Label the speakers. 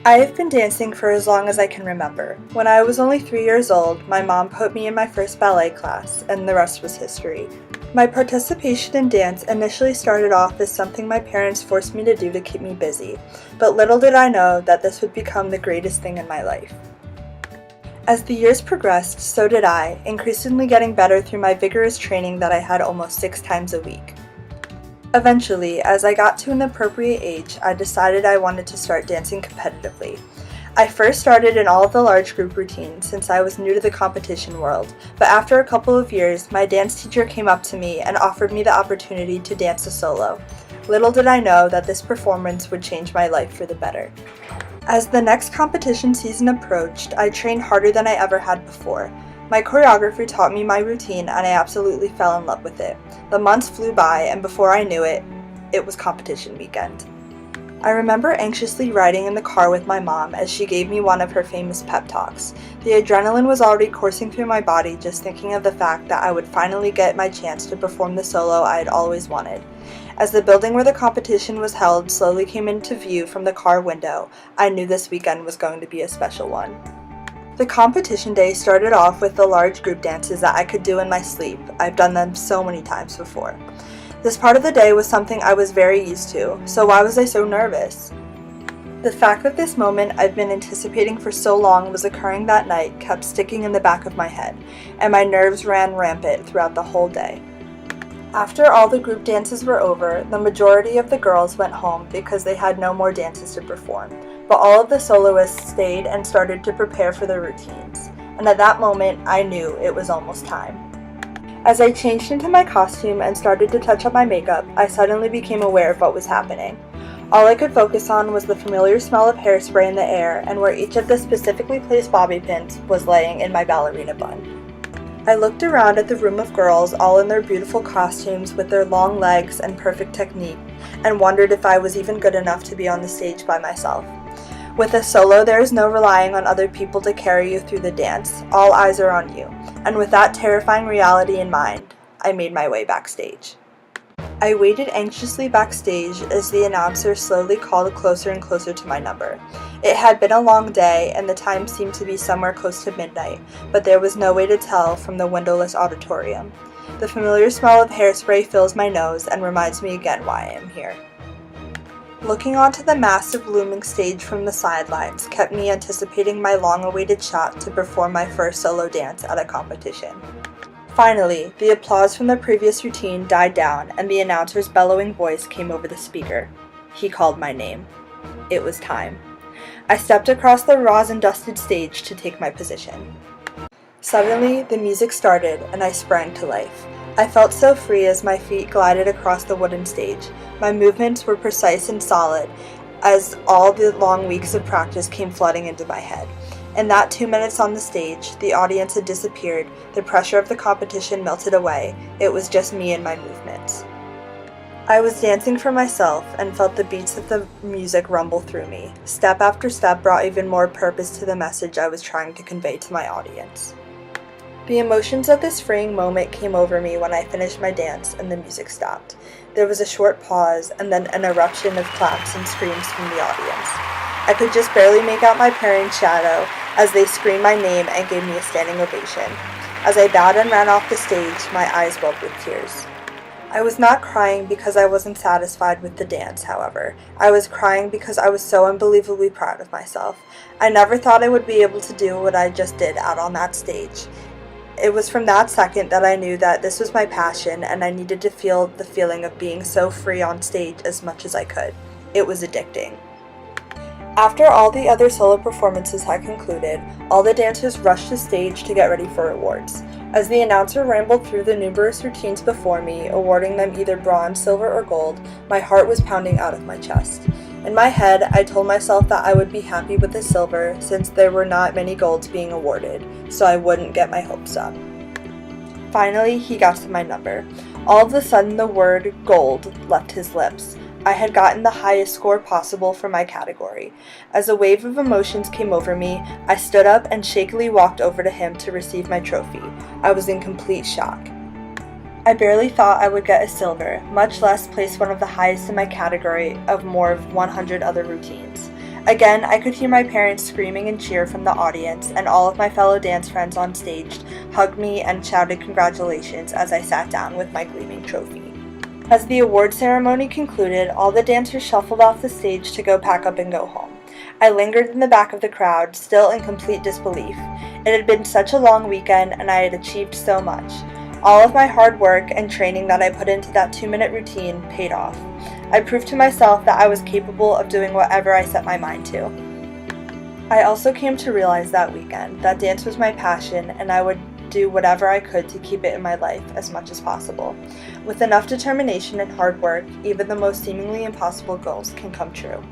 Speaker 1: I have been dancing for as long as I can remember. When I was only 3 years old, my mom put me in my first ballet class, and the rest was history. My participation in dance initially started off as something my parents forced me to do to keep me busy, but little did I know that this would become the greatest thing in my life. As the years progressed, so did I, increasingly getting better through my vigorous training that I had almost 6 times a week. Eventually, as I got to an appropriate age, I decided I wanted to start dancing competitively. I first started in all of the large group routines since I was new to the competition world, but after a couple of years, my dance teacher came up to me and offered me the opportunity to dance a solo. Little did I know that this performance would change my life for the better. As the next competition season approached, I trained harder than I ever had before. My choreographer taught me my routine and I absolutely fell in love with it. The months flew by and before I knew it, it was competition weekend. I remember anxiously riding in the car with my mom as she gave me one of her famous pep talks. The adrenaline was already coursing through my body just thinking of the fact that I would finally get my chance to perform the solo I had always wanted. As the building where the competition was held slowly came into view from the car window, I knew this weekend was going to be a special one. The competition day started off with the large group dances that I could do in my sleep. I've done them so many times before. This part of the day was something I was very used to, so why was I so nervous? The fact that this moment I've been anticipating for so long was occurring that night kept sticking in the back of my head, and my nerves ran rampant throughout the whole day. After all the group dances were over, the majority of the girls went home because they had no more dances to perform, but all of the soloists stayed and started to prepare for their routines, and at that moment I knew it was almost time. As I changed into my costume and started to touch up my makeup, I suddenly became aware of what was happening. All I could focus on was the familiar smell of hairspray in the air and where each of the specifically placed bobby pins was laying in my ballerina bun. I looked around at the room of girls all in their beautiful costumes with their long legs and perfect technique and wondered if I was even good enough to be on the stage by myself. With a solo, there is no relying on other people to carry you through the dance. All eyes are on you. And with that terrifying reality in mind, I made my way backstage. I waited anxiously backstage as the announcer slowly called closer and closer to my number. It had been a long day, and the time seemed to be somewhere close to midnight, but there was no way to tell from the windowless auditorium. The familiar smell of hairspray fills my nose and reminds me again why I am here. Looking onto the massive looming stage from the sidelines kept me anticipating my long-awaited shot to perform my first solo dance at a competition. Finally, the applause from the previous routine died down and the announcer's bellowing voice came over the speaker. He called my name. It was time. I stepped across the rosin-dusted stage to take my position. Suddenly, the music started and I sprang to life. I felt so free as my feet glided across the wooden stage. My movements were precise and solid as all the long weeks of practice came flooding into my head. In that 2 minutes on the stage, the audience had disappeared, the pressure of the competition melted away, it was just me and my movements. I was dancing for myself and felt the beats of the music rumble through me. Step after step brought even more purpose to the message I was trying to convey to my audience. The emotions of this freeing moment came over me when I finished my dance and the music stopped. There was a short pause and then an eruption of claps and screams from the audience. I could just barely make out my parents' shadow as they screamed my name and gave me a standing ovation. As I bowed and ran off the stage, my eyes welled with tears. I was not crying because I wasn't satisfied with the dance, however. I was crying because I was so unbelievably proud of myself. I never thought I would be able to do what I just did out on that stage. It was from that second that I knew that this was my passion and I needed to feel the feeling of being so free on stage as much as I could. It was addicting. After all the other solo performances had concluded, all the dancers rushed the stage to get ready for awards. As the announcer rambled through the numerous routines before me, awarding them either bronze, silver, or gold, my heart was pounding out of my chest. In my head, I told myself that I would be happy with the silver since there were not many golds being awarded, so I wouldn't get my hopes up. Finally, he got to my number. All of a sudden, the word gold left his lips. I had gotten the highest score possible for my category. As a wave of emotions came over me, I stood up and shakily walked over to him to receive my trophy. I was in complete shock. I barely thought I would get a silver, much less place one of the highest in my category of more of 100 other routines. Again, I could hear my parents screaming and cheer from the audience, and all of my fellow dance friends on stage hugged me and shouted congratulations as I sat down with my gleaming trophy. As the award ceremony concluded, all the dancers shuffled off the stage to go pack up and go home. I lingered in the back of the crowd, still in complete disbelief. It had been such a long weekend, and I had achieved so much. All of my hard work and training that I put into that 2-minute routine paid off. I proved to myself that I was capable of doing whatever I set my mind to. I also came to realize that weekend that dance was my passion, and I would do whatever I could to keep it in my life as much as possible. With enough determination and hard work, even the most seemingly impossible goals can come true.